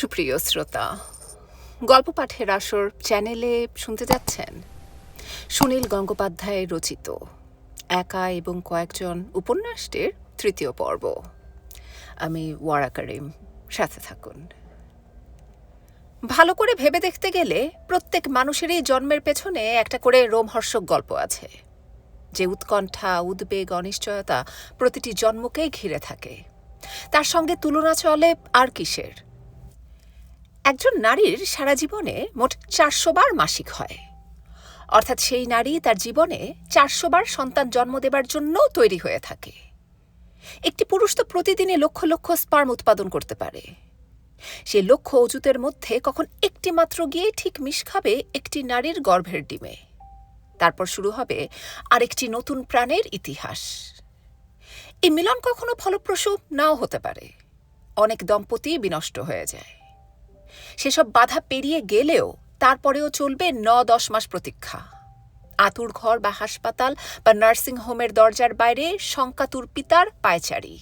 সুপ্রিয় শ্রোতা, গল্প পাঠের আসর চ্যানেলে শুনতে যাচ্ছেন সুনীল গঙ্গোপাধ্যায় রচিত একা এবং কয়েকজন উপন্যাসটির তৃতীয় পর্ব। আমি ওয়ারা করিম, সাথে থাকুন। ভালো করে ভেবে দেখতে গেলে প্রত্যেক মানুষেরই জন্মের পেছনে একটা করে রোমহর্ষক গল্প আছে, যে উৎকণ্ঠা, উদ্বেগ, অনিশ্চয়তা প্রতিটি জন্মকেই ঘিরে থাকে। তার সঙ্গে তুলনা চলে আর কিসের? একজন নারীর সারা জীবনে মোট 400 বার মাসিক হয়, অর্থাৎ সেই নারী তার জীবনে 400 বার সন্তান জন্ম দেবার জন্য তৈরি হয়ে থাকে। একটি পুরুষ তো প্রতিদিনই লক্ষ লক্ষ স্পার্ম উৎপাদন করতে পারে। সে লক্ষ অজুতের মধ্যে কখন একটি মাত্র গিয়ে ঠিক মিশ খাবে একটি নারীর গর্ভের ডিমে। তারপর শুরু হবে আরেকটি নতুন প্রাণের ইতিহাস। এই মিলন কখনো ফলপ্রসূ নাও হতে পারে। অনেক দম্পতি বিনষ্ট হয়ে যায়। সেসব বাধা পেরিয়ে গেলেও তারপরেও চলবে 9-10 মাস প্রতীক্ষা। আতুর ঘর বা হাসপাতাল বা নার্সিং হোমের দরজার বাইরে শঙ্কাতুর পিতার পায়চারি।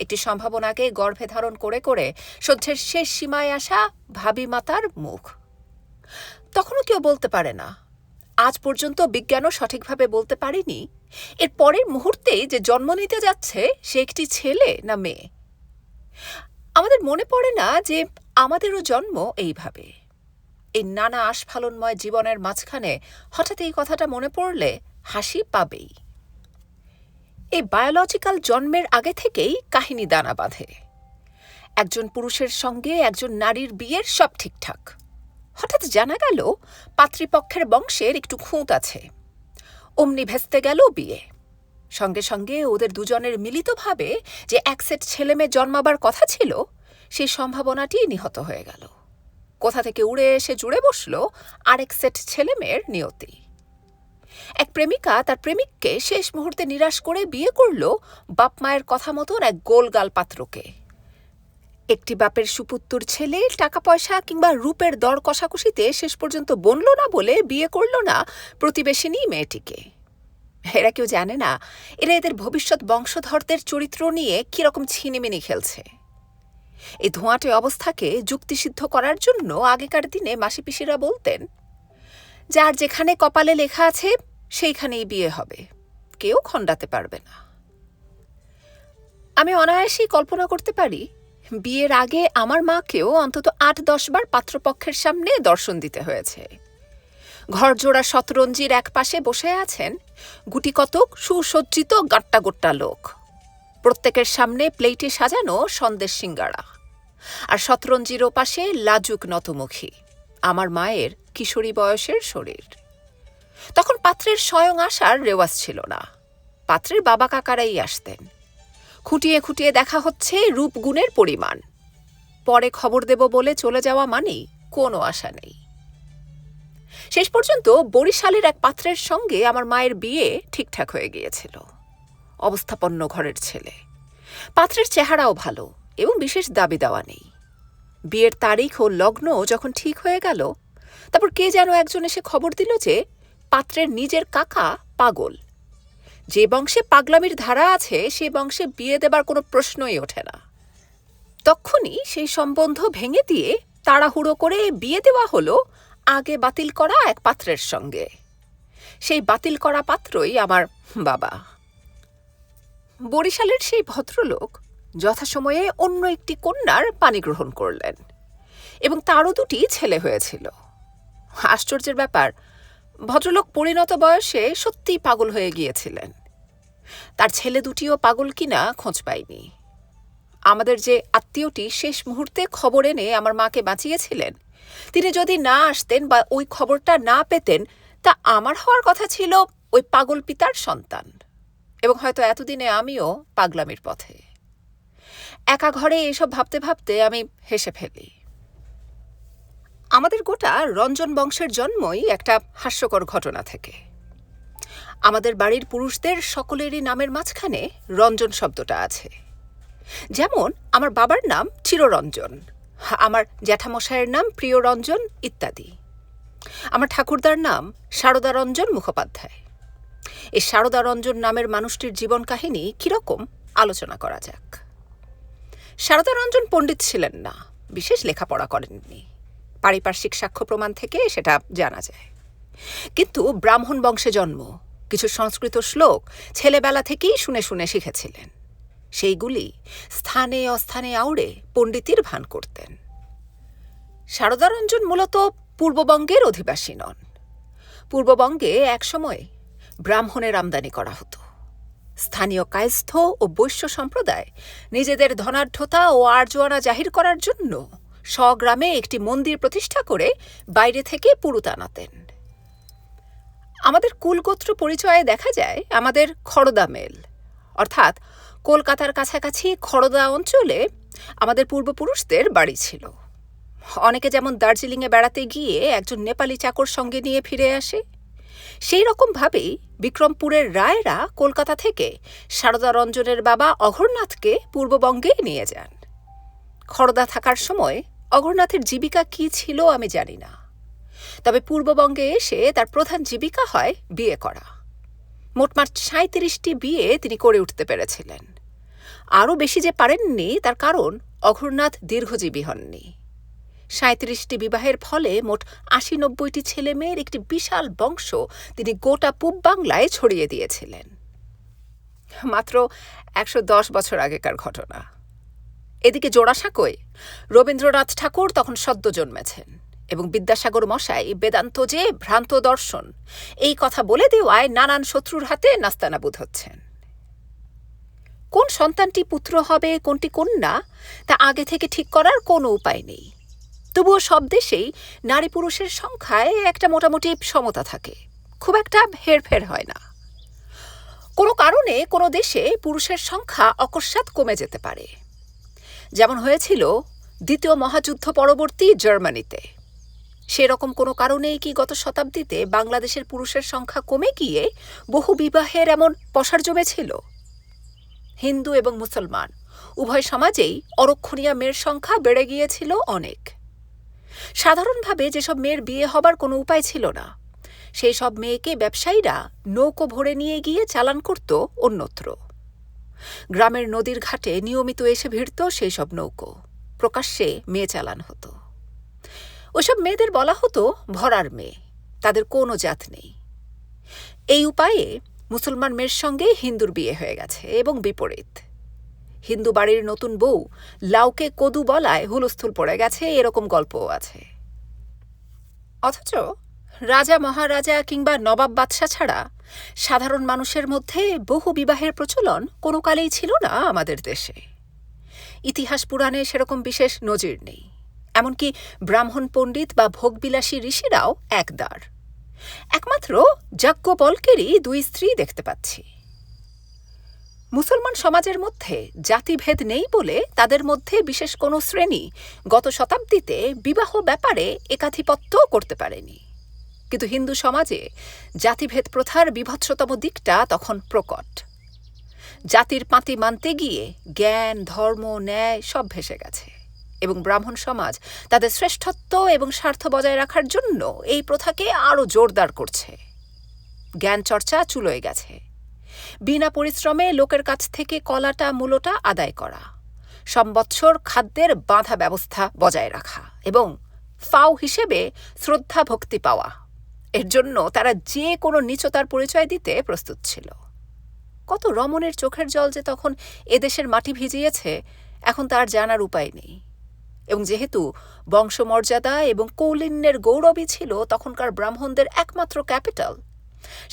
একটি সম্ভাবনাকে গর্ভে ধারণ করে করে সহ্যের শেষ সীমায় আসা ভাবী মাতার মুখ। তখনও কেউ বলতে পারে না, আজ পর্যন্ত বিজ্ঞানও সঠিকভাবে বলতে পারেনি এর পরের মুহূর্তেই যে জন্ম নিতে যাচ্ছে সে একটি ছেলে না মেয়ে। আমাদের মনে পড়ে না যে আমাদেরও জন্ম এইভাবে। এই নানা আস্ফালনময় জীবনের মাঝখানে হঠাৎ এই কথাটা মনে পড়লে হাসি পাবেই। এই বায়োলজিক্যাল জন্মের আগে থেকেই কাহিনী দানা বাঁধে। একজন পুরুষের সঙ্গে একজন নারীর বিয়ের সব ঠিকঠাক। হঠাৎ জানা গেল পাত্রীপক্ষের বংশের একটু খুঁত আছে। অমনি ভেস্তে গেল বিয়ে। সঙ্গে সঙ্গে ওদের দুজনের মিলিতভাবে যে এক সেট ছেলেমেয়ে জন্মাবার কথা ছিল, সেই সম্ভাবনাটি নিহত হয়ে গেল। কোথা থেকে উড়ে এসে জুড়ে বসল আরেক সেট ছেলেমেয়ের নিয়তি। এক প্রেমিকা তার প্রেমিককে শেষ মুহূর্তে নিরাশ করে বিয়ে করল বাপ মায়ের কথা মতন এক গোলগাল পাত্রকে। একটি বাপের সুপুত্তর ছেলে টাকা পয়সা কিংবা রূপের দর কষাকষিতে শেষ পর্যন্ত বনল না বলে বিয়ে করল না প্রতিবেশিনী মেয়েটিকে। এরা কেউ জানে না এরা এদের ভবিষ্যৎ বংশধরদের চরিত্র নিয়ে কিরকম ছিনিমিনি খেলছে। এই ধোঁয়াটে অবস্থাকে যুক্তিসিদ্ধ করার জন্য আগেকার দিনে মাসিপিসিরা বলতেন, যার যেখানে কপালে লেখা আছে সেইখানেই বিয়ে হবে, কেউ খণ্ডাতে পারবে না। আমি অনায়াসেই কল্পনা করতে পারি বিয়ের আগে আমার মাকেও অন্তত 8-10 বার পাত্রপক্ষের সামনে দর্শন দিতে হয়েছে। ঘরজোড়া শতরঞ্জির এক পাশে বসে আছেন গুটি কতক সুসজ্জিত গাট্টা গোট্টা লোক। প্রত্যেকের সামনে প্লেটে সাজানো সন্দেশ সিঙ্গাড়া, আর শতরঞ্জির ওপাশে লাজুক নতমুখী আমার মায়ের কিশোরী বয়সের শরীর। তখন পাত্রের স্বয়ং আসার রেওয়াজ ছিল না। পাত্রের বাবা কাকারাই আসতেন। খুঁটিয়ে খুঁটিয়ে দেখা হচ্ছে রূপগুণের পরিমাণ। পরে খবর দেব বলে চলে যাওয়া মানেই কোনো আশা নেই। শেষ পর্যন্ত বরিশালের এক পাত্রের সঙ্গে আমার মায়ের বিয়ে ঠিকঠাক হয়ে গিয়েছিল। অবস্থাপন্ন ঘরের ছেলে। পাত্রের চেহারাও ভালো এবং বিশেষ দাবি দেওয়া নেই। বিয়ের তারিখ ও লগ্ন যখন ঠিক হয়ে গেল, তারপর কে যেন একজন এসে খবর দিল যে পাত্রের নিজের কাকা পাগল। যে বংশে পাগলামির ধারা আছে সে বংশে বিয়ে দেবার কোনো প্রশ্নই ওঠে না। তখনই সেই সম্বন্ধ ভেঙে দিয়ে তাড়াহুড়ো করে বিয়ে দেওয়া হলো আগে বাতিল করা এক পাত্রের সঙ্গে। সেই বাতিল করা পাত্রই আমার বাবা। বরিশালের সেই ভদ্রলোক যথাসময়ে অন্য একটি কন্যার পানি গ্রহণ করলেন এবং তারও 2টি ছেলে হয়েছিল। আশ্চর্যের ব্যাপার, ভদ্রলোক পরিণত বয়সে সত্যিই পাগল হয়ে গিয়েছিলেন। তার ছেলে 2টিও পাগল কিনা খোঁজ পায়নি। আমাদের যে আত্মীয়টি শেষ মুহূর্তে খবর এনে আমার মাকে বাঁচিয়েছিলেন, তিনি যদি না আসতেন বা ওই খবরটা না পেতেন, তা আমার হওয়ার কথা ছিল ওই পাগল পিতার সন্তান, এবং হয়তো এতদিনে আমিও পাগলামির পথে। একা ঘরে এসব ভাবতে ভাবতে আমি হেসে ফেলি। আমাদের গোটা রঞ্জন বংশের জন্মই একটা হাস্যকর ঘটনা থেকে। আমাদের বাড়ির পুরুষদের সকলেরই নামের মাঝখানে রঞ্জন শব্দটা আছে। যেমন আমার বাবার নাম চিররঞ্জন, আমার জ্যাঠামশায়ের নাম প্রিয়রঞ্জন ইত্যাদি। আমার ঠাকুরদার নাম শারদারঞ্জন মুখোপাধ্যায়। এই শারদারঞ্জন নামের মানুষটির জীবন কাহিনী কিরকম আলোচনা করা যাক। শারদারঞ্জন পণ্ডিত ছিলেন না, বিশেষ লেখাপড়া করেননি। পারিপার্শ্বিক সাক্ষ্য প্রমাণ থেকে সেটা জানা যায়। কিন্তু ব্রাহ্মণ বংশে জন্ম, কিছু সংস্কৃত শ্লোক ছেলেবেলা থেকেই শুনে শুনে শিখেছিলেন। সেইগুলি স্থানে অস্থানে আউড়ে পণ্ডিতির ভান করতেন। শারদারঞ্জন মূলত পূর্ববঙ্গের অধিবাসী নন। পূর্ববঙ্গে একসময় ব্রাহ্মণের আমদানি করা হতো। স্থানীয় কায়স্থ ও বৈশ্য সম্প্রদায় নিজেদের ধনাঢ্যতা ও আর্জওয়ানা জাহির করার জন্য স্বগ্রামে একটি মন্দির প্রতিষ্ঠা করে বাইরে থেকে পুরুত আনাতেন। আমাদের কুলগোত্র পরিচয়ে দেখা যায় আমাদের খড়দা মেল, অর্থাৎ কলকাতার কাছাকাছি খড়দা অঞ্চলে আমাদের পূর্বপুরুষদের বাড়ি ছিল। অনেকে যেমন দার্জিলিংয়ে বেড়াতে গিয়ে একজন নেপালি চাকর সঙ্গে নিয়ে ফিরে আসে, সেই রকমভাবেই বিক্রমপুরের রায়রা কলকাতা থেকে শারদারঞ্জনের বাবা অঘরনাথকে পূর্ববঙ্গে নিয়ে যান। খড়দা থাকার সময় অঘরনাথের জীবিকা কি ছিল আমি জানি না, তবে পূর্ববঙ্গে এসে তার প্রধান জীবিকা হয় বিয়ে করা। মোটমাট ৩৭টি বিয়ে তিনি করে উঠতে পেরেছিলেন। আরও বেশি যে পারেননি তার কারণ অঘরনাথ দীর্ঘজীবী হননি। ৩৭টি বিবাহের ফলে মোট ৮০-৯০টি ছেলে মেয়ের একটি বিশাল বংশ তিনি গোটা পূব বাংলায় ছড়িয়ে দিয়েছিলেন। মাত্র ১১০ বছর আগেকার ঘটনা। এদিকে জোড়াসাঁকোয় রবীন্দ্রনাথ ঠাকুর তখন সদ্য জন্মেছেন এবং বিদ্যাসাগর মশাই বেদান্ত যে ভ্রান্ত দর্শন এই কথা বলে দেওয়ায় নানান শত্রুর হাতে নাস্তানাবুদ হচ্ছেন। কোন সন্তানটি পুত্র হবে কোনটি কন্যা তা আগে থেকে ঠিক করার কোনো উপায় নেই। তবুও সব দেশেই নারী পুরুষের সংখ্যায় একটা মোটামুটি সমতা থাকে, খুব একটা হেরফের হয় না। কোনো কারণে কোনো দেশে পুরুষের সংখ্যা অকস্মাৎ কমে যেতে পারে, যেমন হয়েছিল দ্বিতীয় মহাযুদ্ধ পরবর্তী জার্মানিতে। সেরকম কোনো কারণেই কি গত শতাব্দীতে বাংলাদেশের পুরুষের সংখ্যা কমে গিয়ে বহু বিবাহের এমন পসার জমেছিল? হিন্দু এবং মুসলমান উভয় সমাজেই অরক্ষণীয়া মেয়ের সংখ্যা বেড়ে গিয়েছিল অনেক। সাধারণভাবে যেসব মেয়ের বিয়ে হবার কোনো উপায় ছিল না, সেই সব মেয়েকে ব্যবসায়ীরা নৌকো ভরে নিয়ে গিয়ে চালান করত অন্যত্র। গ্রামের নদীর ঘাটে নিয়মিত এসে ভিড়ত সেই সব নৌকো, প্রকাশ্যে মেয়ে চালান হতো। ওইসব মেয়েদের বলা হতো ভরার মেয়ে, তাদের কোনো জাত নেই। এই উপায়ে মুসলমান মেয়ের সঙ্গে হিন্দুর বিয়ে হয়ে গেছে এবং বিপরীত। হিন্দু বাড়ির নতুন বউ লাউকে কদু বলায় হুলস্থুল পড়ে গেছে, এরকম গল্পও আছে। অথচ রাজা মহারাজা কিংবা নবাব বাদশা ছাড়া সাধারণ মানুষের মধ্যে বহু বিবাহের প্রচলন কোনো কালেই ছিল না আমাদের দেশে। ইতিহাস পুরাণে সেরকম বিশেষ নজির নেই। এমনকি ব্রাহ্মণ পণ্ডিত বা ভোগবিলাসী ঋষিরাও একদার। একমাত্র যাজ্ঞবল্কেরই ২ স্ত্রী দেখতে পাচ্ছি। মুসলমান সমাজের মধ্যে জাতিভেদ নেই বলে তাদের মধ্যে বিশেষ কোনো শ্রেণী গত শতাব্দীতে বিবাহ ব্যাপারে একাধিপত্য করতে পারেনি। কিন্তু হিন্দু সমাজে জাতিভেদ প্রথার বীভৎসতম দিকটা তখন প্রকট। জাতির পাঁতি মানতে গিয়ে জ্ঞান, ধর্ম, ন্যায় সব ভেসে গেছে এবং ব্রাহ্মণ সমাজ তাদের শ্রেষ্ঠত্ব এবং স্বার্থ বজায় রাখার জন্য এই প্রথাকে আরও জোরদার করছে। জ্ঞান চর্চা চুলোয় গেছে। বিনা পরিশ্রমে লোকের কাছ থেকে কলাটা মূলটা আদায় করা, সম্বৎসর খাদ্যের বাঁধা ব্যবস্থা বজায় রাখা এবং ফাও হিসেবে শ্রদ্ধা ভক্তি পাওয়া, এর জন্য তারা যে কোনো নীচতার পরিচয় দিতে প্রস্তুত ছিল। কত রমণের চোখের জল যে তখন এদেশের মাটি ভিজিয়েছে এখন তার জানার উপায় নেই। এবং যেহেতু বংশমর্যাদা এবং কৌলিন্যের গৌরবই ছিল তখনকার ব্রাহ্মণদের একমাত্র ক্যাপিটাল,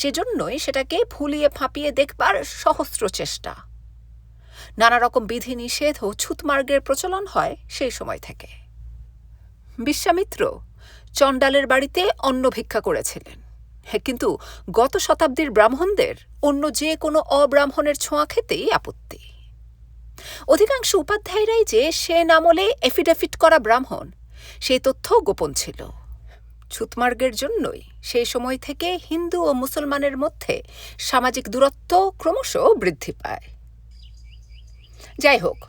সেজন্যই সেটাকে ফুলিয়ে ফাঁপিয়ে দেখবার সহস্র চেষ্টা। নানা রকম বিধিনিষেধ ও ছুতমার্গের প্রচলন হয় সেই সময় থেকে। বিশ্বামিত্র চণ্ডালের বাড়িতে অন্ন ভিক্ষা করেছিলেন, কিন্তু গত শতাব্দীর ব্রাহ্মণদের অন্য যে কোনো অব্রাহ্মণের ছোঁয়া খেতেই আপত্তি। অধিকাংশ উপাধ্যায়রাই যে সেন আমলে এফিডেভিট করা ব্রাহ্মণ, সেই তথ্য গোপন ছিল। ছুতমার্গের জন্যই সেই সময় থেকে হিন্দু ও মুসলমানের মধ্যে সামাজিক দূরত্ব ক্রমশ বৃদ্ধি পায়। যাই হোক,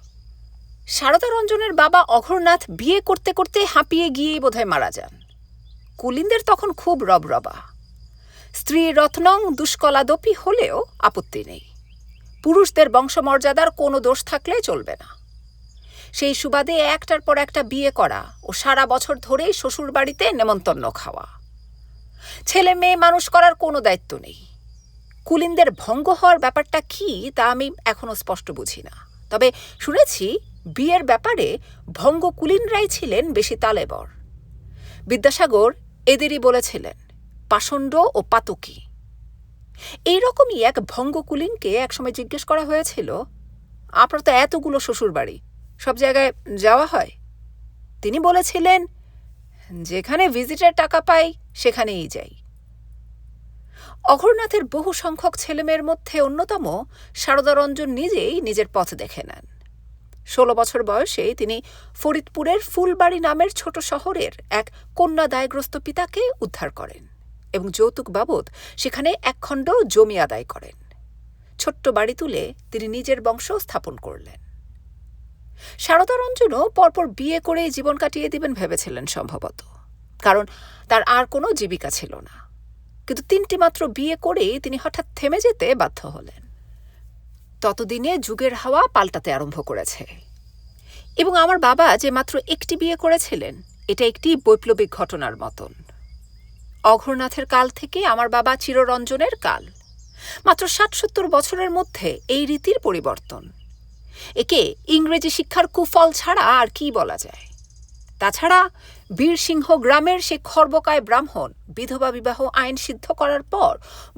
শারদারঞ্জনের বাবা অঘরনাথ বিয়ে করতে করতে হাঁপিয়ে গিয়েই বোধহয় মারা যান। কুলিনদের তখন খুব রবরবা। স্ত্রী রত্নং দুষ্কলাদপি হলেও আপত্তি নেই, পুরুষদের বংশমর্যাদার কোনো দোষ থাকলে চলবে না। সেই সুবাদে একটার পর একটা বিয়ে করা ও সারা বছর ধরেই শ্বশুরবাড়িতে নেমন্তন্ন খাওয়া। ছেলে মেয়ে মানুষ করার কোনো দায়িত্ব নেই। কুলিনদের ভঙ্গ হওয়ার ব্যাপারটা কি তা আমি এখনো স্পষ্ট বুঝি না, তবে শুনেছি বিয়ের ব্যাপারে ভঙ্গ কুলিনরাই ছিলেন বেশি তালেবর। বিদ্যাসাগর এদেরই বলেছিলেন পাষণ্ড ও পাতকী। এইরকমই এক ভঙ্গ কুলিনকে একসময় জিজ্ঞেস করা হয়েছিল, আপনার তো এতগুলো শ্বশুরবাড়ি, সব জায়গায় যাওয়া হয়? তিনি বলেছিলেন, যেখানে ভিজিটের টাকা পাই সেখানেই যাই। অঘোরনাথের বহু সংখ্যক ছেলেমেয়ের মধ্যে অন্যতম সারদারঞ্জন নিজেই নিজের পথ দেখে নেন। 16 বছর বয়সে তিনি ফরিদপুরের ফুলবাড়ি নামের ছোট শহরের এক কন্যা দায়গ্রস্ত পিতাকে উদ্ধার করেন এবং যৌতুক বাবদ সেখানে একখণ্ড জমি আদায় করেন। ছোট্ট বাড়ি তুলে তিনি নিজের বংশ স্থাপন করলেন। সারদারঞ্জনও পরপর বিয়ে করে জীবন কাটিয়ে দিবেন ভেবেছিলেন সম্ভবত, কারণ তার আর কোনো জীবিকা ছিল না। কিন্তু 3টি মাত্র বিয়ে করেই তিনি হঠাৎ থেমে যেতে বাধ্য হলেন। ততদিনে যুগের হাওয়া পাল্টাতে আরম্ভ করেছে এবং আমার বাবা যে মাত্র একটি বিয়ে করেছিলেন এটা একটি বৈপ্লবিক ঘটনার মতন। অঘোরনাথের কাল থেকে আমার বাবা চিররঞ্জনের কাল, মাত্র 60-70 বছরের মধ্যে এই রীতির পরিবর্তন। একে ইংরেজি শিক্ষার কুফল ছাড়া আর কি বলা যায়? তাছাড়া বীরসিংহ গ্রামের সে খর্বকায় ব্রাহ্মণ বিধবা বিবাহ আইন সিদ্ধ করার পর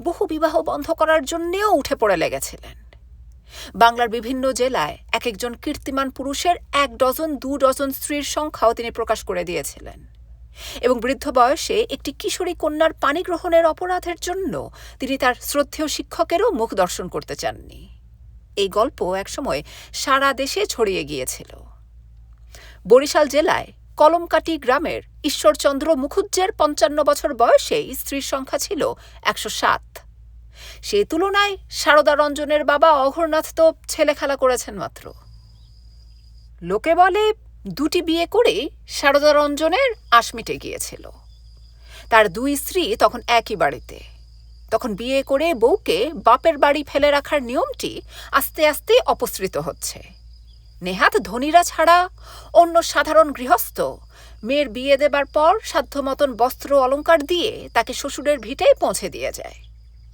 বহু বিবাহ বন্ধ করার জন্যেও উঠে পড়ে লেগেছিলেন। বাংলার বিভিন্ন জেলায় এক একজন কীর্তিমান পুরুষের 1 ডজন 2 ডজন স্ত্রীর সংখ্যাও তিনি প্রকাশ করে দিয়েছিলেন এবং বৃদ্ধ বয়সে একটি কিশোরী কন্যার পানি গ্রহণের অপরাধের জন্য তিনি তার শ্রদ্ধেয় শিক্ষকেরও মুখ দর্শন করতে চাননি। এই গল্প একসময় সারা দেশে ছড়িয়ে গিয়েছিল। বরিশাল জেলায় কলমকাটি গ্রামের ঈশ্বরচন্দ্র মুখুজ্জের 55 বছর বয়সেই স্ত্রীর সংখ্যা ছিল 107। সেই তুলনায় সারদারঞ্জনের বাবা অঘোরনাথ তো ছেলে খেলা করেছেন মাত্র। লোকে বলে 2টি বিয়ে করে সারদারঞ্জনের আশ মিটে গিয়েছিল। তার 2 স্ত্রী তখন একই বাড়িতে। তখন বিয়ে করে বউকে বাপের বাড়ি ফেলে রাখার নিয়মটি আস্তে আস্তে অপসৃত হচ্ছে। নেহাত ধনীরা ছাড়া অন্য সাধারণ গৃহস্থ মেয়ের বিয়ে দেবার পর সাধ্যমতন বস্ত্র অলংকার দিয়ে তাকে শ্বশুরের ভিটেই পৌঁছে দিয়ে যায়।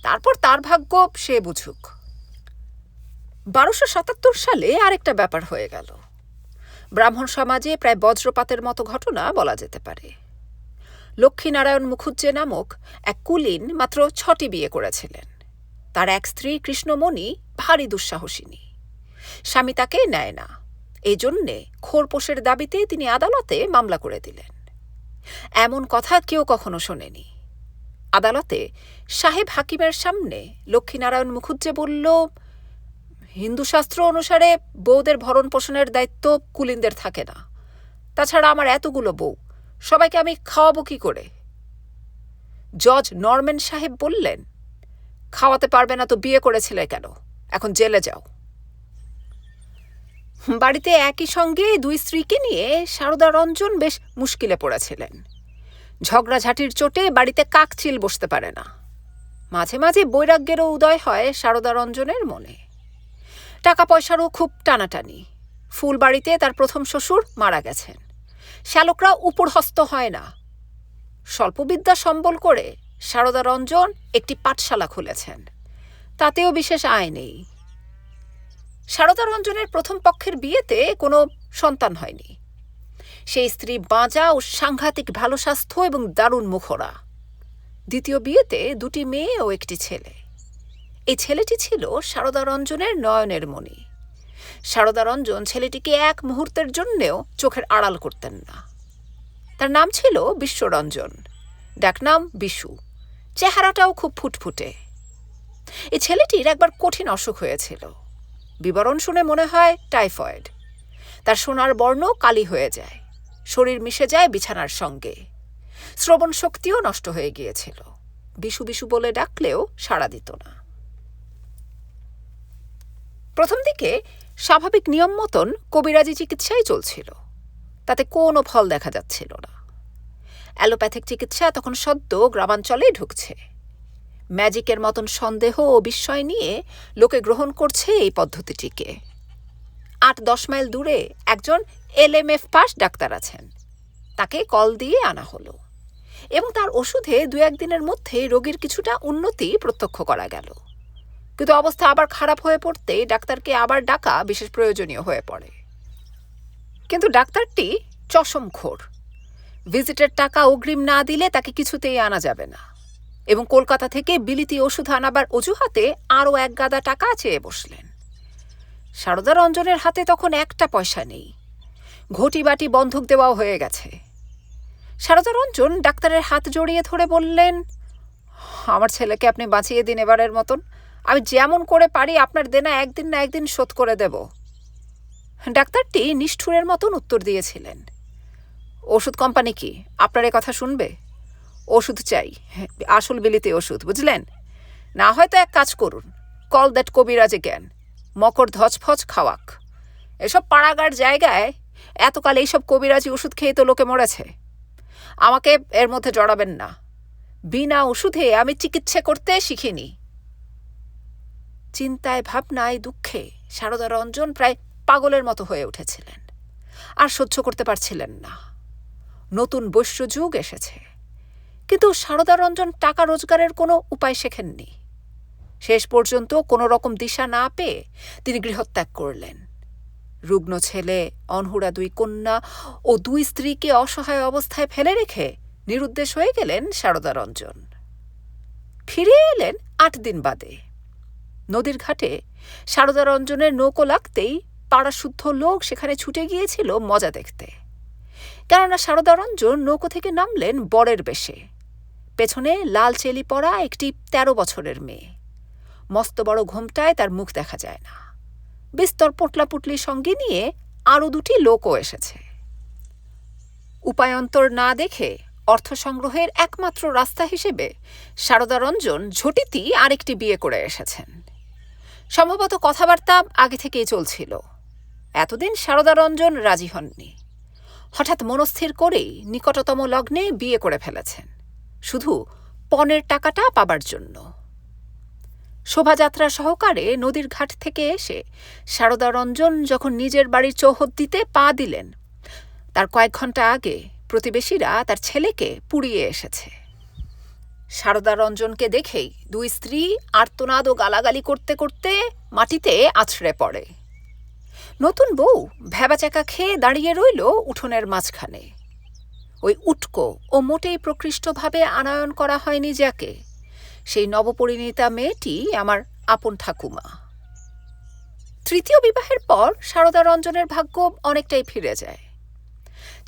তারপর তার ভাগ্য সে বুঝুক। 1277 সালে আরেকটা ব্যাপার হয়ে গেল। ব্রাহ্মণ সমাজে প্রায় বজ্রপাতের মতো ঘটনা বলা যেতে পারে। লক্ষ্মীনারায়ণ মুখুজ্জে নামক এক কুলীন মাত্র 6টি বিয়ে করেছিলেন। তার এক স্ত্রী কৃষ্ণমণি ভারী দুঃসাহসিনী। স্বামী তাকে নেয় না, এই জন্যে খোরপোশের দাবিতে তিনি আদালতে মামলা করে দিলেন। এমন কথা কেউ কখনো শোনেনি। আদালতে সাহেব হাকিমের সামনে লক্ষ্মীনারায়ণ মুখুজ্জে বলল, হিন্দু শাস্ত্র অনুসারে বউদের ভরণ পোষণের দায়িত্ব কুলিনদের থাকে না। তাছাড়া আমার এতগুলো বউ, সবাইকে আমি খাওয়াবো কি করে? জজ নরম্যান সাহেব বললেন, খাওয়াতে পারবে না তো বিয়ে করেছিলে কেন? এখন জেলে যাও। বাড়িতে একই সঙ্গে 2 স্ত্রীকে নিয়ে সারদারঞ্জন বেশ মুশকিলে পড়েছিলেন। ঝগড়াঝাটির চোটে বাড়িতে কাকচিল বসতে পারে না। মাঝে মাঝে বৈরাগ্যেরও উদয় হয় সারদারঞ্জনের মনে। টাকা পয়সারও খুব টানাটানি। ফুলবাড়িতে তার প্রথম শ্বশুর মারা গেছেন। শ্যালকরা উপরহস্ত হয় না। স্বল্পবিদ্যা সম্বল করে সারদারঞ্জন একটি পাঠশালা খুলেছেন। তাতেও বিশেষ আয় নেই। সারদারঞ্জনের প্রথম পক্ষের বিয়েতে কোনো সন্তান হয়নি। সেই স্ত্রী বাঁজা ও সাংঘাতিক ভালো স্বাস্থ্য এবং দারুণ মুখরা। দ্বিতীয় বিয়েতে 2টি মেয়ে ও একটি ছেলে। এই ছেলেটি ছিল সারদারঞ্জনের নয়নের মণি। সারদারঞ্জন ছেলেটিকে এক মুহূর্তের জন্যেও চোখের আড়াল করতেন না। তার নাম ছিল বিশ্বরঞ্জন, ডাকনাম বিশু। চেহারাটাও খুব ফুটফুটে। এই ছেলেটির একবার কঠিন অসুখ হয়েছিল। বিবরণ শুনে মনে হয় টাইফয়েড। তার সোনার বর্ণ কালি হয়ে যায়, শরীর মিশে যায় বিছানার সঙ্গে। শ্রবণ শক্তিও নষ্ট হয়ে গিয়েছিল। বিশু বিশু বলে ডাকলেও সাড়া দিত না। প্রথম দিকে স্বাভাবিক নিয়ম মতন কবিরাজি চিকিৎসাই চলছিল। তাতে কোনো ফল দেখা যাচ্ছিল না। অ্যালোপ্যাথিক চিকিৎসা তখন সদ্য গ্রামাঞ্চলে ঢুকছে। ম্যাজিকের মতন সন্দেহ ও বিস্ময় নিয়ে লোকে গ্রহণ করছে এই পদ্ধতিটিকে। 8-10 মাইল দূরে একজন LMF পাস ডাক্তার আছেন। তাকে কল দিয়ে আনা হলো এবং তার ওষুধে 2-1 দিনের মধ্যে রোগীর কিছুটা উন্নতি প্রত্যক্ষ করা গেল। কিন্তু অবস্থা আবার খারাপ হয়ে পড়তে ডাক্তারকে আবার ডাকা বিশেষ প্রয়োজনীয় হয়ে পড়ে। কিন্তু ডাক্তারটি চশমখোর। ভিজিটের টাকা অগ্রিম না দিলে তাকে কিছুতেই আনা যাবে না এবং কলকাতা থেকে বিলিতি ওষুধ আনাবার অজুহাতে আরও 1 গাদা টাকা চেয়ে বসলেন। সারদা রঞ্জনের হাতে তখন একটা পয়সা নেই, ঘটি বাটি বন্ধক দেওয়াও হয়ে গেছে। সারদা রঞ্জন ডাক্তারের হাত জড়িয়ে ধরে বললেন, আমার ছেলেকে আপনি বাঁচিয়ে দিন এবারের মতন। আমি যেমন করে পারি আপনার দেনা একদিন না একদিন শোধ করে দেব। ডাক্তারটি নিষ্ঠুরের মতন উত্তর দিয়েছিলেন, ওষুধ কোম্পানি কি আপনার এ কথা শুনবে? ওষুধ চাই, আসল বিলিতি ওষুধ, বুঝলেন? না হয়তো এক কাজ করুন, কল দ্যাট কবিরাজে জ্ঞান, মকর ধজফজ খাওয়াক। এসব পাড়াগার জায়গায় এতকাল এইসব কবিরাজি ওষুধ খেয়ে তো লোকে মরেছে। আমাকে এর মধ্যে জড়াবেন না, বিনা ওষুধে আমি চিকিৎসা করতে শিখিনি। চিন্তায় ভাবনায় দুঃখে সারদা রঞ্জন প্রায় পাগলের মতো হয়ে উঠেছিলেন, আর সহ্য করতে পারছিলেন না। নতুন বৈশ্যযুগ এসেছে, কিন্তু সারদা রঞ্জন টাকা রোজগারের কোনো উপায় শেখেননি। শেষ পর্যন্ত কোনো রকম দিশা না পেয়ে তিনি গৃহত্যাগ করলেন। রুগ্ন ছেলে, অনহুরা 2 কন্যা ও 2 স্ত্রীকে অসহায় অবস্থায় ফেলে রেখে নিরুদ্দেশ হয়ে গেলেন সারদা রঞ্জন। ফিরে এলেন 8 দিন বাদে। নদীর ঘাটে সারদা রঞ্জনের নৌকো লাগতেই পাড়া শুদ্ধ লোক সেখানে ছুটে গিয়েছিল মজা দেখতে। কেননা সারদা রঞ্জন নৌকো থেকে নামলেন বরের বেশে, পেছনে লাল চেলি পরা একটি 13 বছরের মেয়ে। মস্ত বড় ঘোমটায় তার মুখ দেখা যায় না। বিস্তর পোটলাপুটলি সঙ্গে নিয়ে আরও 2টি লোকও এসেছে। উপায়ন্তর না দেখে অর্থ সংগ্রহের একমাত্র রাস্তা হিসেবে সারদা রঞ্জন ঝটিতি আরেকটি বিয়ে করে এসেছেন। সম্ভবত কথাবার্তা আগে থেকেই চলছিল। এতদিন সারদা রঞ্জন রাজি হননি। হঠাৎ মনস্থির করেই নিকটতম লগ্নে বিয়ে করে ফেলেছেন, শুধু পণের টাকাটা পাবার জন্য। শোভাযাত্রা সহকারে নদীর ঘাট থেকে এসে সারদা রঞ্জন যখন নিজের বাড়ির চৌহদ্দিতে পা দিলেন, তার কয়েক ঘন্টা আগে প্রতিবেশীরা তার ছেলেকে পুড়িয়ে এসেছে। সারদা রঞ্জনকে দেখেই 2 স্ত্রী আর্তনাদ ও গালাগালি করতে করতে মাটিতে আছড়ে পড়ে। নতুন বউ ভ্যাবাচাকা খেয়ে দাঁড়িয়ে রইল উঠোনের মাঝখানে। ওই উটকো ও মোটেই প্রকৃষ্টভাবে আনয়ন করা হয়নি যাকে, সেই নবপরিণীতা মেয়েটি আমার আপন ঠাকুমা। তৃতীয় বিবাহের পর সারদা রঞ্জনের ভাগ্য অনেকটাই ফিরে যায়।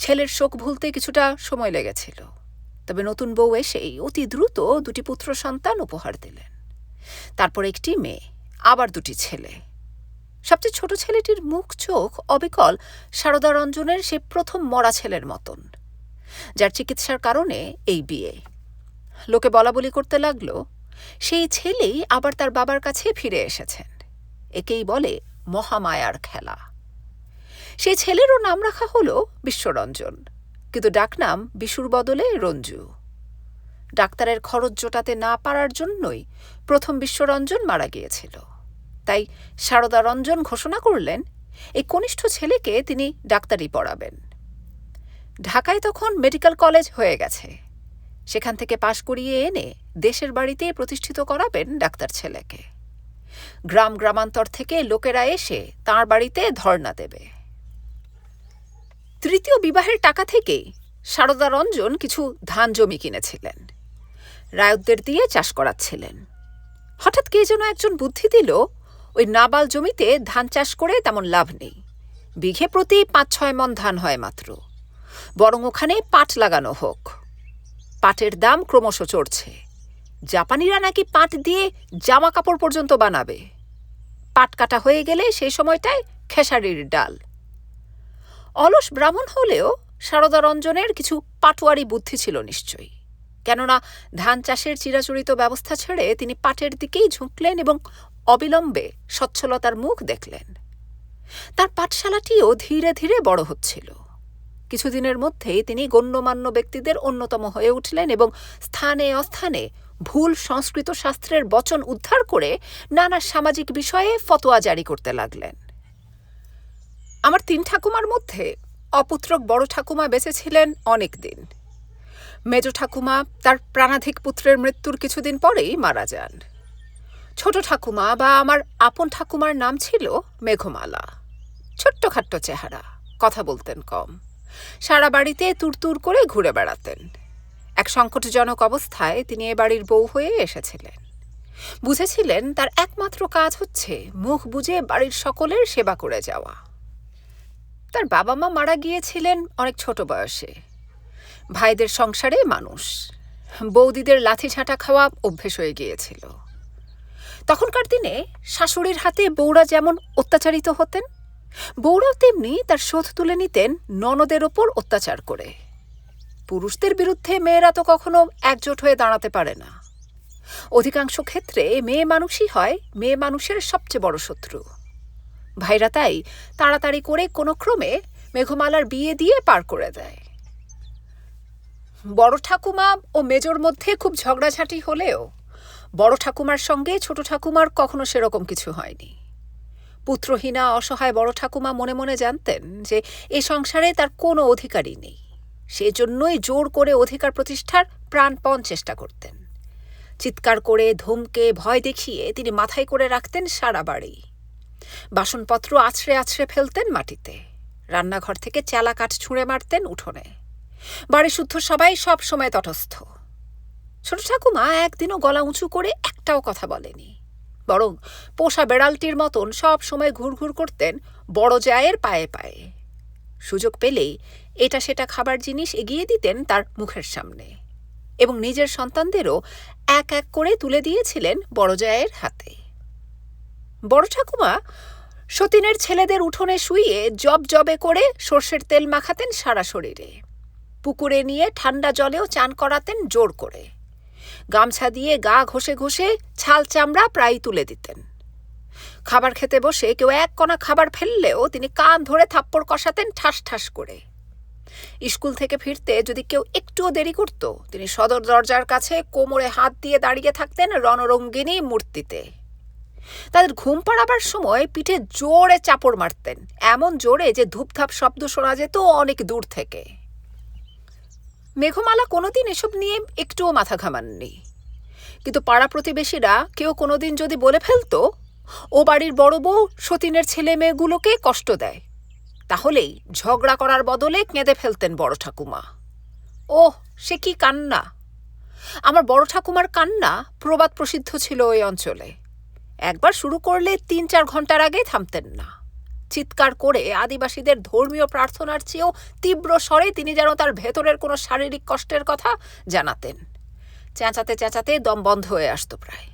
ছেলের শোক ভুলতে কিছুটা সময় লেগেছিল, তবে নতুন বউ এসেই অতি দ্রুত 2টি পুত্র সন্তান উপহার দিলেন। তারপর একটি মেয়ে, আবার 2টি ছেলে। সবচেয়ে ছোট ছেলেটির মুখ চোখ অবিকল সারদা রঞ্জনের সে প্রথম মরা ছেলের মতন, যার চিকিৎসার কারণে এই বিয়ে। লোকে বলাবলি করতে লাগল, সেই ছেলেই আবার তার বাবার কাছে ফিরে এসেছেন। একেই বলে মহামায়ার খেলা। সেই ছেলেরও নাম রাখা হলো বিশ্বরঞ্জন, কিন্তু ডাকনাম বিশুর বদলে রঞ্জু। ডাক্তারের খরচ জোটাতে না পারার জন্যই প্রথম বিশ্বরঞ্জন মারা গিয়েছিল। তাই সারদা রঞ্জন ঘোষণা করলেন এই কনিষ্ঠ ছেলেকে তিনি ডাক্তারি পড়াবেন। ঢাকায় তখন মেডিকেল কলেজ হয়ে গেছে, সেখান থেকে পাশ করিয়ে এনে দেশের বাড়িতে প্রতিষ্ঠিত করাবেন ডাক্তার ছেলেকে। গ্রাম গ্রামান্তর থেকে লোকেরা এসে তাঁর বাড়িতে ধর্ণা দেবে। তৃতীয় বিবাহের টাকা থেকেই সারদা রঞ্জন কিছু ধান জমি কিনেছিলেন, রায়তদের দিয়ে চাষ করাচ্ছিলেন। হঠাৎ কে যেন একজন বুদ্ধি দিল, ওই নাবাল জমিতে ধান চাষ করে তেমন লাভ নেই, বিঘে প্রতি 5-6 মণ ধান হয় মাত্র, বরং ওখানে পাট লাগানো হোক। পাটের দাম ক্রমশ চড়ছে, জাপানিরা নাকি পাট দিয়ে জামা কাপড় পর্যন্ত বানাবে। পাট কাটা হয়ে গেলে সেই সময়টায় খেসারির ডাল। অলস ব্রাহ্মণ হলেও সারদা রঞ্জনের কিছু পাটোয়ারি বুদ্ধি ছিল নিশ্চয়ই, কেননা ধান চাষের চিরাচরিত ব্যবস্থা ছেড়ে তিনি পাটের দিকেই ঝুঁকলেন এবং অবিলম্বে সচ্ছলতার মুখ দেখলেন। তার পাঠশালাটিও ধীরে ধীরে বড় হচ্ছিল। কিছুদিনের মধ্যেই তিনি গণ্যমান্য ব্যক্তিদের অন্যতম হয়ে উঠলেন এবং স্থানে অস্থানে ভুল সংস্কৃত শাস্ত্রের বচন উদ্ধার করে নানা সামাজিক বিষয়ে ফতোয়া জারি করতে লাগলেন। আমার ৩ ঠাকুমার মধ্যে অপুত্রক বড় ঠাকুমা বেঁচে ছিলেন অনেক দিন। মেজ ঠাকুমা তার প্রাণাধিক পুত্রের মৃত্যুর কিছুদিন পরেই মারা যান। ছোট ঠাকুমা বা আমার আপন ঠাকুমার নাম ছিল মেঘমালা। ছোট্টখাট্ট চেহারা, কথা বলতেন কম, সারা বাড়িতে তুরতুর করে ঘুরে বেড়াতেন। এক সংকটজনক অবস্থায় তিনি এ বাড়ির বউ হয়ে এসেছিলেন। বুঝেছিলেন তার একমাত্র কাজ হচ্ছে মুখ বুজে বাড়ির সকলের সেবা করে যাওয়া। তার বাবা মা মারা গিয়েছিলেন অনেক ছোট বয়সে। ভাইদের সংসারে মানুষ, বৌদিদের লাথি ঝাঁটা খাওয়া অভ্যেস হয়ে গিয়েছিল। তখনকার দিনে শাশুড়ির হাতে বউরা যেমন অত্যাচারিত হতেন, বউরাও তেমনি তার শোধ তুলে নিতেন ননদের ওপর অত্যাচার করে। পুরুষদের বিরুদ্ধে মেয়েরা তো কখনো একজোট হয়ে দাঁড়াতে পারে না। অধিকাংশ ক্ষেত্রে মেয়ে মানুষই হয় মেয়ে মানুষের সবচেয়ে বড় শত্রু। ভাইরা তাই তাড়াতাড়ি করে কোনো ক্রমে মেঘমালার বিয়ে দিয়ে পার করে দেয়। বড় ঠাকুমা ও মেজর মধ্যে খুব ঝগড়াঝাঁটি হলেও বড় ঠাকুমার সঙ্গে ছোট ঠাকুমার কখনো সেরকম কিছু হয়নি। পুত্রহীনা অসহায় বড় ঠাকুমা মনে মনে জানতেন যে এ সংসারে তার কোনো অধিকারই নেই। সেজন্যই জোর করে অধিকার প্রতিষ্ঠার প্রাণপণ চেষ্টা করতেন। চিৎকার করে, ধমকে, ভয় দেখিয়ে তিনি মাথায় করে রাখতেন সারা বাড়ি। বাসনপত্র আছড়ে আছড়ে ফেলতেন মাটিতে, রান্নাঘর থেকে চেলা কাঠ ছুঁড়ে মারতেন উঠোনে। বাড়ি শুদ্ধ সবাই সব সময় তটস্থ। ছোট ঠাকুমা একদিনও গলা উঁচু করে একটাও কথা বলেনি, বরং পোষা বেড়ালটির মতন সব সময় ঘুরঘুর করতেন বড় জায়ের পায়ে পায়ে। সুযোগ পেলেই এটা সেটা খাবার জিনিস এগিয়ে দিতেন তার মুখের সামনে, এবং নিজের সন্তানদেরও এক এক করে তুলে দিয়েছিলেন বড় জায়ের হাতে। বড় ঠাকুমা সতীনের ছেলেদের উঠোনে শুইয়ে জবে করে সর্ষের তেল মাখাতেন সারা শরীরে। পুকুরে নিয়ে ঠান্ডা জলেও চান করাতেন জোর করে। গামছা দিয়ে গা ঘষে ঘষে ছাল চামড়া প্রায় তুলে দিতেন। খাবার খেতে বসে কেউ এক কণা খাবার ফেললেও তিনি কান ধরে থাপ্পড় কষাতেন ঠাস ঠাস করে। স্কুল থেকে ফিরতে যদি কেউ একটুও দেরি করত, তিনি সদর দরজার কাছে কোমরে হাত দিয়ে দাঁড়িয়ে থাকতেন রণরঙ্গিনী মূর্তিতে। তাদের ঘুম পাড়াবার সময় পিঠে জোরে চাপড় মারতেন, এমন জোরে যে ধূপধাপ শব্দ শোনা যেত অনেক দূর থেকে। মেঘমালা কোনোদিন এসব নিয়ে একটুও মাথা ঘামাননি, কিন্তু পাড়া প্রতিবেশীরা কেউ কোনোদিন যদি বলে ফেলত ও বাড়ির বড় বউ সতীনের ছেলে মেয়েগুলোকে কষ্ট দেয়, তাহলেই ঝগড়া করার বদলে কেঁদে ফেলতেন বড় ঠাকুমা। ওহ, সে কি কান্না! আমার বড় ঠাকুমার কান্না প্রবাদ প্রসিদ্ধ ছিল ওই অঞ্চলে। একবার শুরু করলে ৩-৪ ঘন্টার আগে থামতেন না। চিৎকার করে আদিবাসীদের ধর্মীয় প্রার্থনার চেয়েও তীব্র স্বরে তিনি যেন তার ভেতরের কোনো শারীরিক কষ্টের কথা জানাতেন। চেঁচাতে চেঁচাতে দম বন্ধ হয়ে আসতো প্রায়।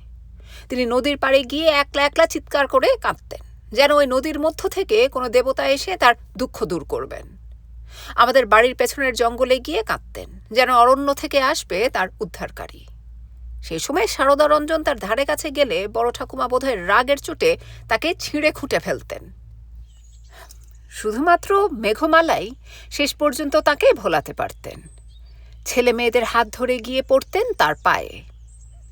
তিনি নদীর পাড়ে গিয়ে একলা একলা চিৎকার করে কাঁদতেন, যেন ওই নদীর মধ্য থেকে কোনো দেবতা এসে তার দুঃখ দূর করবেন। আমাদের বাড়ির পেছনের জঙ্গলে গিয়ে কাঁদতেন, যেন অরণ্য থেকে আসবে তার উদ্ধারকারী। সেই সময় সারদা রঞ্জন তার ধারে কাছে গেলে বড় ঠাকুমা বোধহয় রাগের চোটে তাকে ছিঁড়ে খুঁটে ফেলতেন। শুধুমাত্র মেঘমালাই শেষ পর্যন্ত তাকে ভোলাতে পারতেন। ছেলে মেয়েদের হাত ধরে গিয়ে পড়তেন তার পায়ে।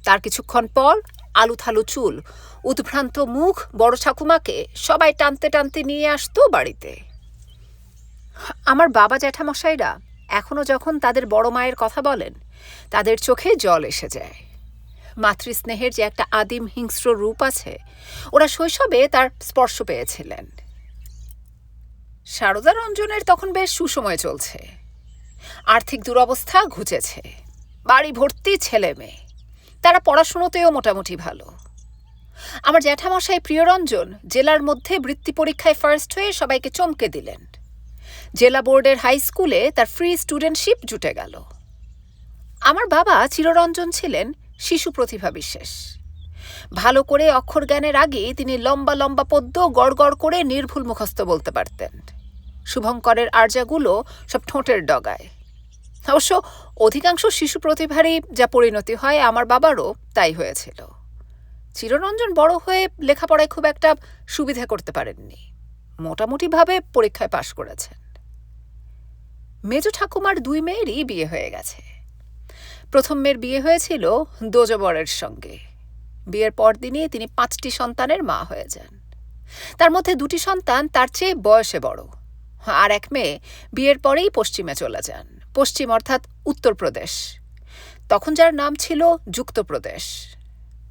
তার কিছুক্ষণ পর আলুথালু চুল, উদ্ভ্রান্ত মুখ বড় ঠাকুমাকে সবাই টানতে টানতে নিয়ে আসতো বাড়িতে। আমার বাবা জ্যাঠামশাইরা এখনো যখন তাদের বড় মায়ের কথা বলেন, তাদের চোখে জল এসে যায়। মাতৃস্নেহের যে একটা আদিম হিংস্র রূপ আছে, ওরা শৈশবে তার স্পর্শ পেয়েছিলেন। সারদা রঞ্জনের তখন বেশ সুসময় চলছে। আর্থিক দুরবস্থা ঘুচেছে, বাড়ি ভর্তি ছেলে মেয়ে, তারা পড়াশুনোতেও মোটামুটি ভালো। আমার জ্যাঠামশাই প্রিয়রঞ্জন জেলার মধ্যে বৃত্তি পরীক্ষায় ফার্স্ট হয়ে সবাইকে চমকে দিলেন। জেলা বোর্ডের হাই স্কুলে তার ফ্রি স্টুডেন্টশিপ জুটে গেল। আমার বাবা চিররঞ্জন ছিলেন শিশু প্রতিভা বিশেষ। ভালো করে অক্ষর জ্ঞানের আগে তিনি লম্বা লম্বা পদ্য গড় গড় করে নির্ভুল মুখস্থ বলতে পারতেন। শুভঙ্করের আর্যাগুলো সব ঠোঁটের ডগায়। অবশ্য অধিকাংশ শিশু প্রতিভারই যা পরিণতি হয়, আমার বাবারও তাই হয়েছিল। চিররঞ্জন বড় হয়ে লেখাপড়ায় খুব একটা সুবিধা করতে পারেননি, মোটামুটিভাবে পরীক্ষায় পাশ করেছেন। মেজ ঠাকুমার 2 মেয়েরই বিয়ে হয়ে গেছে। প্রথম মেয়ের বিয়ে হয়েছিল দোজবরের সঙ্গে। বিয়ের পরদিনই তিনি 5টি সন্তানের মা হয়ে যান। তার মধ্যে 2টি সন্তান তার চেয়ে বয়সে বড়, আর এক মেয়ে বিয়ের পরেই পশ্চিমে চলে যান, পশ্চিম অর্থাৎ উত্তরপ্রদেশ, তখন যার নাম ছিল যুক্তপ্রদেশ।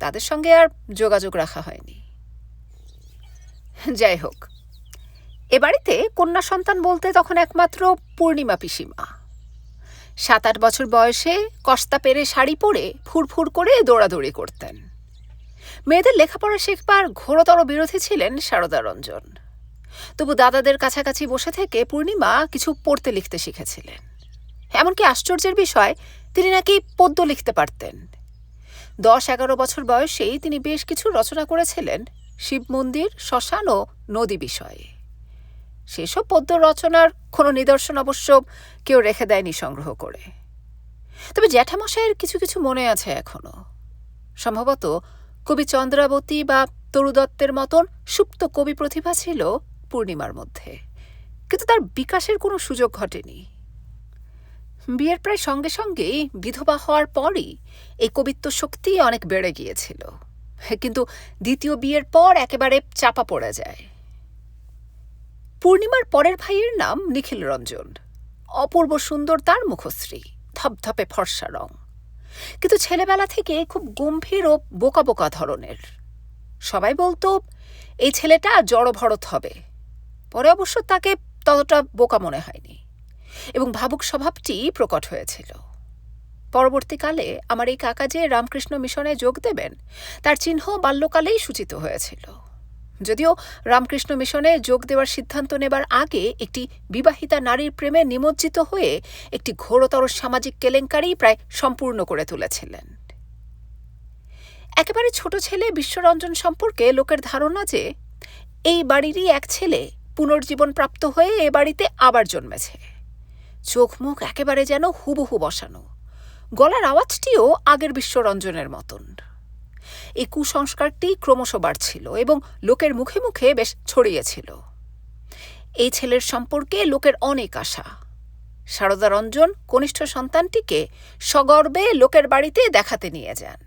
তাদের সঙ্গে আর যোগাযোগ রাখা হয়নি। যাই হোক, এ বাড়িতে কন্যা সন্তান বলতে তখন একমাত্র পূর্ণিমা পিসিমা। 7-8 বছর বয়সে কস্তা পেরে শাড়ি পরে ফুরফুর করে দৌড়াদৌড়ি করতেন। মেয়েদের লেখাপড়া শেখবার ঘোরতর বিরোধী ছিলেন সারদা রঞ্জন। তবু দাদাদের কাছাকাছি বসে থেকে পূর্ণিমা কিছু পড়তে লিখতে শিখেছিলেন। এমনকি আশ্চর্যের বিষয়, তিনি নাকি পদ্য লিখতে পারতেন। 10-11 বছর বয়সেই তিনি বেশ কিছু রচনা করেছিলেন শিব মন্দির, শ্মশান ও নদী বিষয়ে। সেসব পদ্য রচনার কোনো নিদর্শন অবশ্য কেউ রেখে দেয়নি সংগ্রহ করে। তবে জ্যাঠামশাইয়ের কিছু কিছু মনে আছে এখনো। সম্ভবত কবি চন্দ্রাবতী বা তরু দত্তের মতন সুপ্ত কবি প্রতিভা ছিল পূর্ণিমার মধ্যে, কিন্তু তার বিকাশের কোনো সুযোগ ঘটেনি। বিয়ের প্রায় সঙ্গে সঙ্গেই বিধবা হওয়ার পরই এই কবিত্ব শক্তি অনেক বেড়ে গিয়েছিল, কিন্তু দ্বিতীয় বিয়ের পর একেবারে চাপা পড়ে যায়। পূর্ণিমার পরের ভাইয়ের নাম নিখিল রঞ্জন। অপূর্ব সুন্দর তার মুখশ্রী, ধপধপে ফর্সা রং, কিন্তু ছেলেবেলা থেকে খুব গম্ভীর ও বোকা বোকা ধরনের। সবাই বলতো এই ছেলেটা জড়ভরত হবে। পরে অবশ্য তাকে ততটা বোকা মনে হয়নি এবং ভাবুক স্বভাবটি প্রকট হয়েছিল। পরবর্তীকালে আমার এই কাকা যে রামকৃষ্ণ মিশনে যোগ দেবেন, তার চিহ্ন বাল্যকালেই সূচিত হয়েছিল। যদিও রামকৃষ্ণ মিশনে যোগ দেওয়ার সিদ্ধান্ত নেবার আগে একটি বিবাহিতা নারীর প্রেমে নিমজ্জিত হয়ে একটি ঘোরতর সামাজিক কেলেঙ্কারি প্রায় সম্পূর্ণ করে তুলেছিলেন। একেবারে ছোট ছেলে বিশ্বরঞ্জন সম্পর্কে লোকের ধারণা যে এই বাড়িরই এক ছেলে পুনর্জীবন প্রাপ্ত হয়ে এ বাড়িতে আবার জন্মেছে। চোখ মুখ একেবারে যেন হুবহু বসানো, গলার আওয়াজটিও আগের বিশ্বরঞ্জনের মতন। এই কুসংস্কারটি ক্রমশ বাড়ছিল এবং লোকের মুখে মুখে বেশ ছড়িয়েছিল। এই ছেলের সম্পর্কে লোকের অনেক আশা। সারদা রঞ্জন কনিষ্ঠ সন্তানটিকে সগর্বে লোকের বাড়িতে দেখাতে নিয়ে যান।